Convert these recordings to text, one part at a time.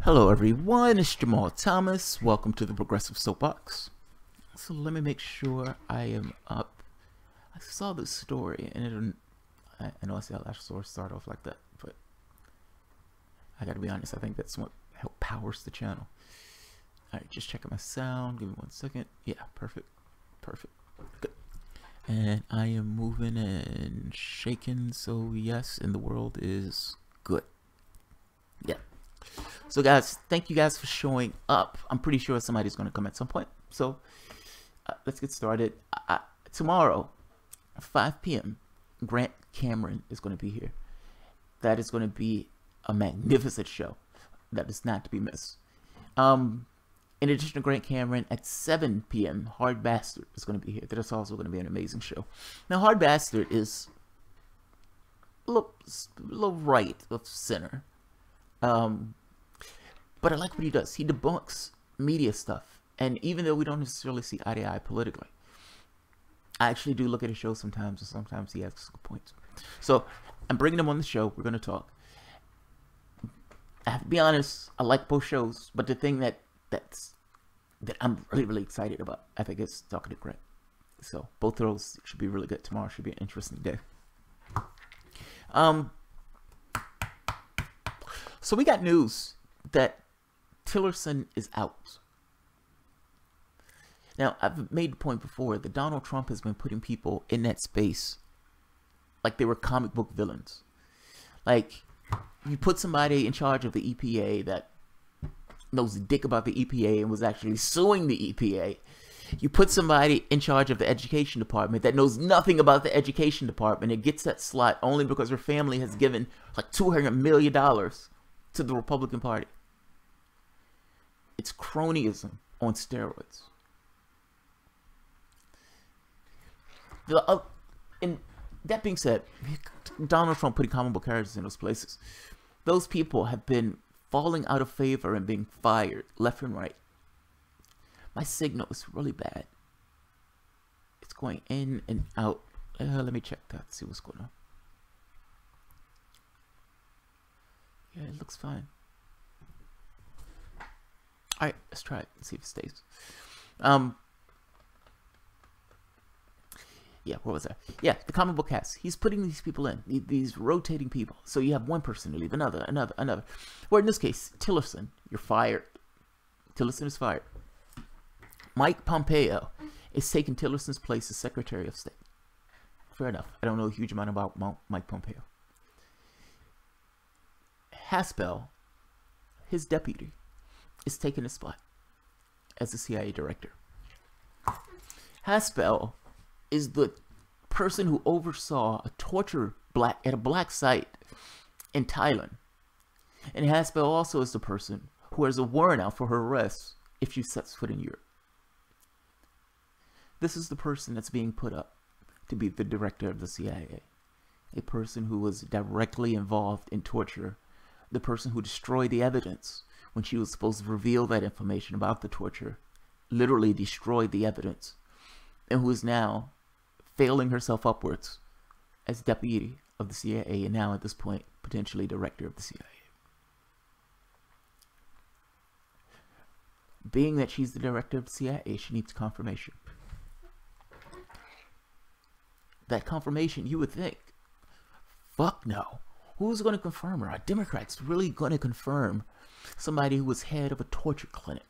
Hello everyone, it's Jamal Thomas. Welcome to the Progressive Soapbox. So let me make sure I am up. I saw this story and I know I see how last stories start off like that, but I gotta be honest, I think that's what powers the channel. Alright, just checking my sound. Give me 1 second. Yeah, perfect. Perfect. Good. And I am moving and shaking, so yes, and the world is good. Yeah. So guys, thank you guys for showing up. I'm pretty sure somebody's going to come at some point. So let's get started. Tomorrow, 5 p.m., Grant Cameron is going to be here. That is going to be a magnificent show. That is not to be missed. In addition to Grant Cameron, at 7 p.m., Hard Bastard is going to be here. That is also going to be an amazing show. Now, Hard Bastard is a little right of center. But I like what he does. He debunks media stuff. And even though we don't necessarily see eye to eye politically, I actually do look at his show sometimes, and sometimes he has good points. So I'm bringing him on the show. We're going to talk. I have to be honest, I like both shows, but the thing that I'm really excited about, I think, is talking to Grant. So both of those should be really good. Tomorrow should be an interesting day. So we got news that Tillerson is out. Now, I've made the point before that Donald Trump has been putting people in that space like they were comic book villains. Like, you put somebody in charge of the EPA that knows a dick about the EPA and was actually suing the EPA. You put somebody in charge of the education department that knows nothing about the education department and gets that slot only because her family has given like $200 million to the Republican Party. It's cronyism on steroids. And that being said, Donald Trump putting comic book characters in those places. Those people have been falling out of favor and being fired left and right. My signal is really bad. It's going in and out. Let me check that, see what's going on. Yeah, it looks fine. Alright, let's try it and see if it stays. Yeah, what was that? Yeah, the comic book cast. He's putting these people in, these rotating people. So you have one person to leave, another. Or in this case, Tillerson, you're fired. Tillerson is fired. Mike Pompeo is taking Tillerson's place as Secretary of State. Fair enough. I don't know a huge amount about Mike Pompeo. Haspel, his deputy, is taking his spot as the CIA director. Haspel is the person who oversaw a torture at a black site in Thailand. And Haspel also is the person who has a warrant out for her arrest if she sets foot in Europe. This is the person that's being put up to be the director of the CIA. A person who was directly involved in torture. The person who destroyed the evidence when she was supposed to reveal that information about the torture. Literally destroyed the evidence. And who is now failing herself upwards as deputy of the CIA, and now at this point potentially director of the CIA. Being that she's the director of the CIA, she needs confirmation. That confirmation, you would think, fuck no. Who's going to confirm her? Are Democrats really going to confirm somebody who was head of a torture clinic?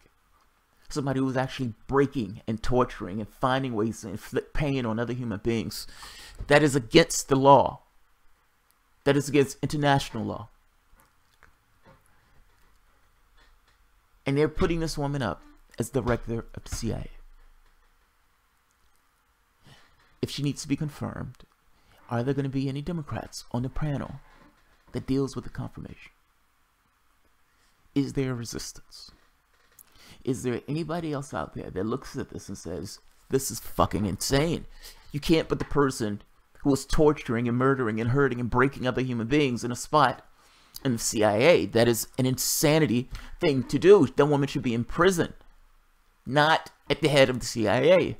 Somebody who was actually breaking and torturing and finding ways to inflict pain on other human beings. That is against the law. That is against international law. And they're putting this woman up as director of the CIA. If she needs to be confirmed, are there going to be any Democrats on the panel that deals with the confirmation? Is there resistance? Is there anybody else out there that looks at this and says, this is fucking insane? You can't put the person who was torturing and murdering and hurting and breaking other human beings in a spot in the CIA. That is an insanity thing to do. That woman should be in prison, not at the head of the CIA.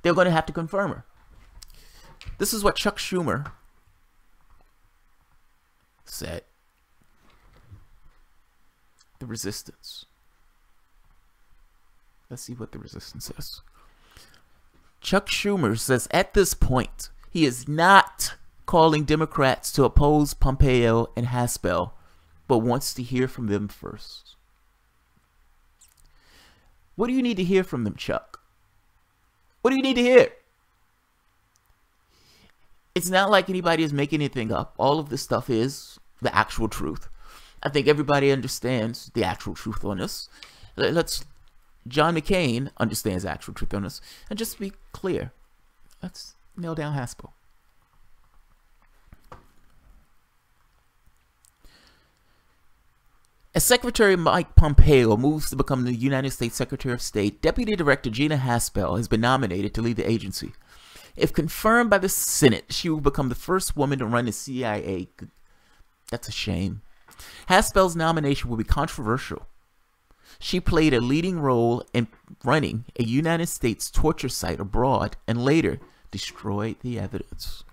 They're going to have to confirm her. This is what Chuck Schumer said. the resistance. Let's see what the resistance is. Chuck Schumer says at this point, he is not calling Democrats to oppose Pompeo and Haspel, but wants to hear from them first. What do you need to hear from them, Chuck? What do you need to hear? It's not like anybody is making anything up. All of this stuff is the actual truth. I think everybody understands the actual truth on this. John McCain understands the actual truth on this. And just to be clear, let's nail down Haspel. As Secretary Mike Pompeo moves to become the United States Secretary of State, Deputy Director Gina Haspel has been nominated to lead the agency. If confirmed by the Senate, she will become the first woman to run the CIA. That's a shame. Haspel's nomination will be controversial. She played a leading role in running a United States torture site abroad and later destroyed the evidence.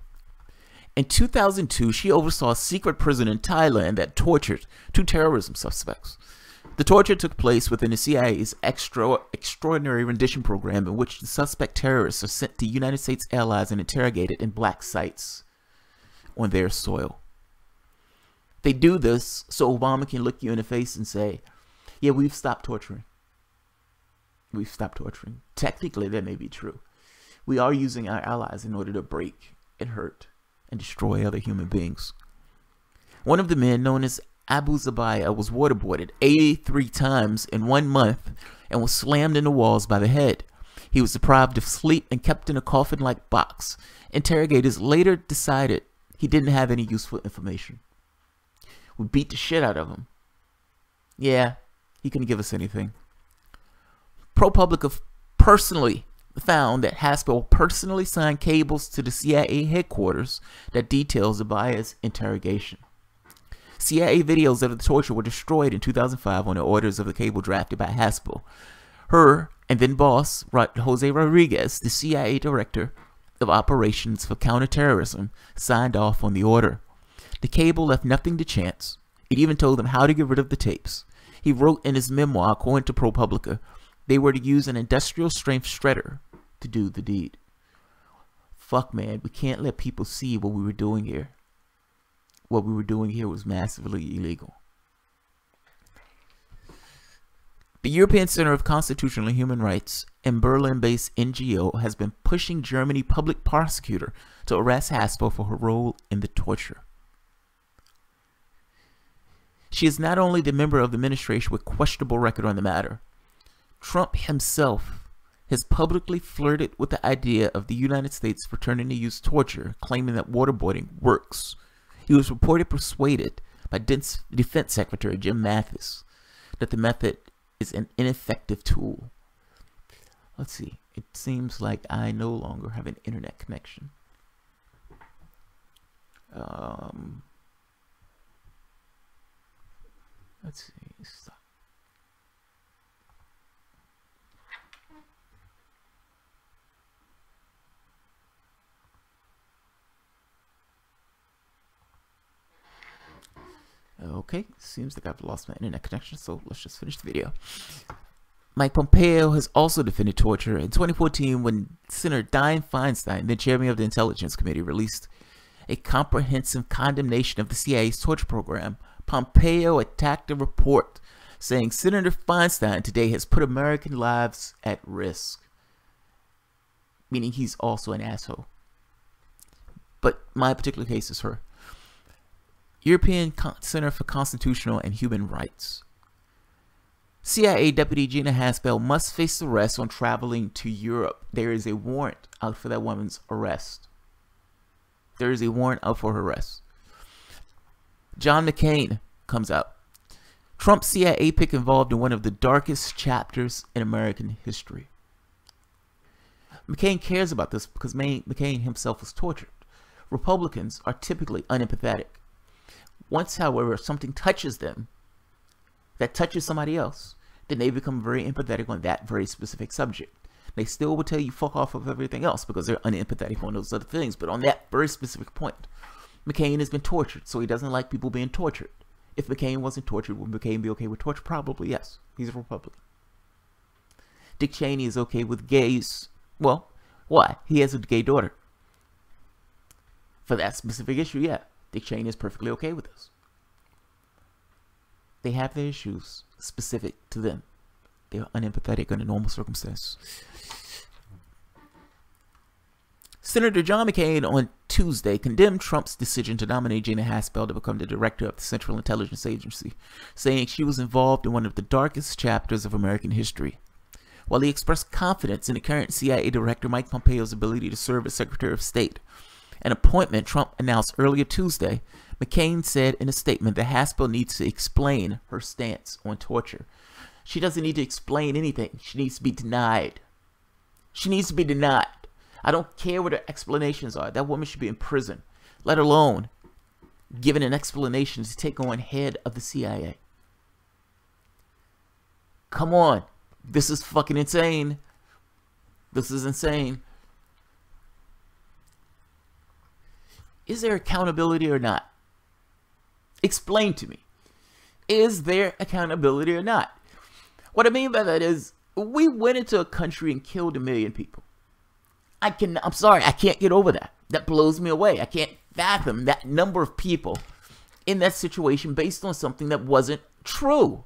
In 2002, she oversaw a secret prison in Thailand that tortured 2 terrorism suspects. The torture took place within the CIA's extraordinary rendition program, in which the suspect terrorists are sent to United States allies and interrogated in black sites on their soil. They do this so Obama can look you in the face and say, yeah, we've stopped torturing. We've stopped torturing. Technically, that may be true. We are using our allies in order to break and hurt and destroy other human beings. One of the men, known as Abu Zabaya, was waterboarded 83 times in 1 month and was slammed in the walls by the head. He was deprived of sleep and kept in a coffin-like box. Interrogators later decided he didn't have any useful information. We beat the shit out of him. Yeah, he couldn't give us anything. ProPublica personally found that Haspel personally signed cables to the CIA headquarters that details Zabaya's interrogation. CIA videos of the torture were destroyed in 2005 on the orders of the cable drafted by Haspel. Her and then boss Jose Rodriguez, the CIA director of operations for counterterrorism, signed off on the order. The cable left nothing to chance. It even told them how to get rid of the tapes. He wrote in his memoir, according to ProPublica, they were to use an industrial strength shredder to do the deed. Fuck, man, we can't let people see what we were doing here. What we were doing here was massively illegal. The European Center of Constitutional and Human Rights, a Berlin-based NGO, has been pushing Germany's public prosecutor to arrest Haspel for her role in the torture. She is not only the member of the administration with questionable record on the matter. Trump himself has publicly flirted with the idea of the United States returning to use torture, claiming that waterboarding works. He was reportedly persuaded by Defense Secretary Jim Mattis that the method is an ineffective tool. Let's see. It seems like I no longer have an internet connection. Let's see. Stop. Okay, seems like I've lost my internet connection, so let's just finish the video. Mike Pompeo has also defended torture. In 2014, when Senator Dianne Feinstein, the chairman of the Intelligence Committee, released a comprehensive condemnation of the CIA's torture program, Pompeo attacked the report, saying Senator Feinstein today has put American lives at risk. Meaning he's also an asshole. But my particular case is her. European Center for Constitutional and Human Rights. CIA Deputy Gina Haspel must face arrest on traveling to Europe. There is a warrant out for that woman's arrest. There is a warrant out for her arrest. John McCain comes out. Trump CIA pick involved in one of the darkest chapters in American history. McCain cares about this because McCain himself was tortured. Republicans are typically unempathetic. Once, however, something touches them that touches somebody else, then they become very empathetic on that very specific subject. They still will tell you fuck off of everything else because they're unempathetic on those other things. But on that very specific point, McCain has been tortured, so he doesn't like people being tortured. if McCain wasn't tortured, would McCain be okay with torture? Probably yes. He's a Republican. Dick Cheney is okay with gays. Well, why? He has a gay daughter. For that specific issue, yeah. Dick Cheney is perfectly okay with this. They have their issues specific to them. They're unempathetic under normal circumstances. Senator John McCain on Tuesday condemned Trump's decision to nominate Gina Haspel to become the director of the Central Intelligence Agency, saying she was involved in one of the darkest chapters of American history. While he expressed confidence in the current CIA director Mike Pompeo's ability to serve as Secretary of State, an appointment Trump announced earlier Tuesday, McCain said in a statement that Haspel needs to explain her stance on torture. She doesn't need to explain anything. She needs to be denied. She needs to be denied. I don't care what her explanations are. That woman should be in prison, let alone given an explanation to take on head of the CIA. Come on. This is fucking insane. This is insane. Is there accountability or not? Explain to me. Is there accountability or not? What I mean by that is, we went into a country and killed 1 million people. I'm sorry, I can't get over that. That blows me away. I can't fathom that number of people in that situation based on something that wasn't true.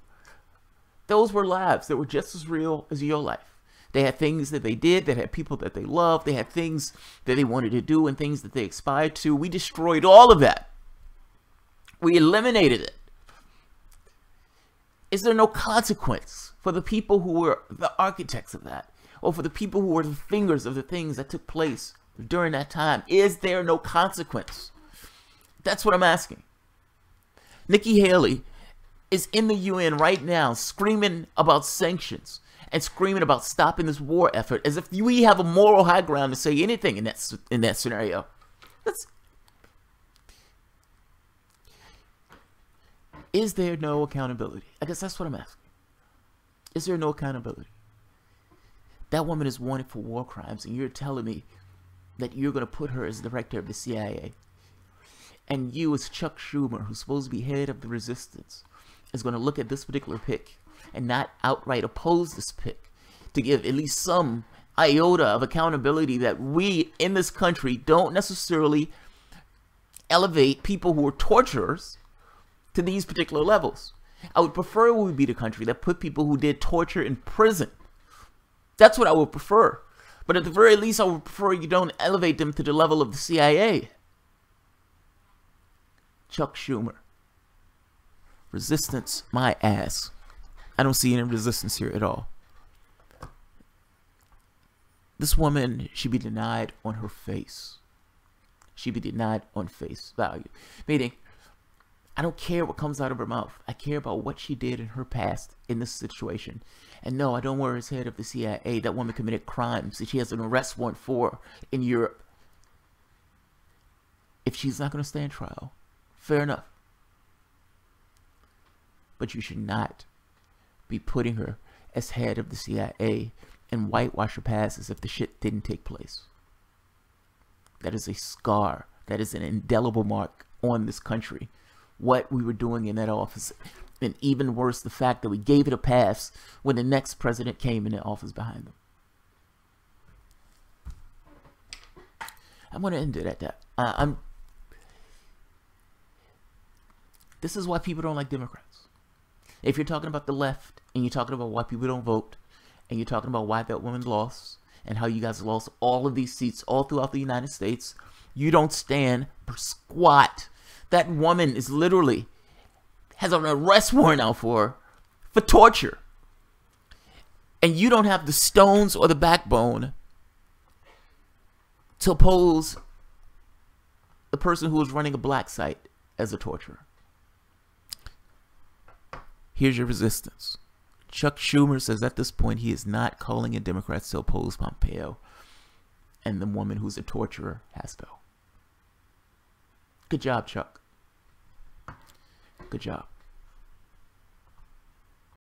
Those were lives that were just as real as your life. They had things that they did, they had people that they loved, they had things that they wanted to do and things that they aspired to. We destroyed all of that. We eliminated it. Is there no consequence for the people who were the architects of that? Or for the people who were the fingers of the things that took place during that time? Is there no consequence? That's what I'm asking. Nikki Haley is in the UN right now screaming about sanctions and screaming about stopping this war effort as if we have a moral high ground to say anything in that scenario. Is there no accountability? I guess that's what I'm asking. Is there no accountability? That woman is wanted for war crimes, and you're telling me that you're going to put her as director of the CIA. And you, as Chuck Schumer, who's supposed to be head of the resistance, is going to look at this particular pick and not outright oppose this pick to give at least some iota of accountability that we in this country don't necessarily elevate people who are torturers to these particular levels. I would prefer we be the country that put people who did torture in prison. That's what I would prefer. But at the very least, I would prefer you don't elevate them to the level of the CIA. Chuck Schumer. Resistance, my ass. I don't see any resistance here at all. This woman should be denied on her face. She'd be denied on face value. Meaning, I don't care what comes out of her mouth. I care about what she did in her past in this situation. And no, I don't want her as head of the CIA. That woman committed crimes that she has an arrest warrant for in Europe. If she's not going to stand trial, fair enough. But you should not be putting her as head of the CIA and whitewash her past as if the shit didn't take place. That is a scar. That is an indelible mark on this country. What we were doing in that office. And even worse, the fact that we gave it a pass when the next president came in the office behind them. I'm going to end it at that. This is why people don't like Democrats. If you're talking about the left and you're talking about why people don't vote and you're talking about why that woman lost and how you guys lost all of these seats all throughout the United States, you don't stand for squat. That woman is literally has an arrest warrant out for torture. And you don't have the stones or the backbone to oppose the person who is running a black site as a torturer. Here's your resistance. Chuck Schumer says at this point he is not calling in Democrats to oppose Pompeo and the woman who's a torturer, Haspel. Good job, Chuck. Good job.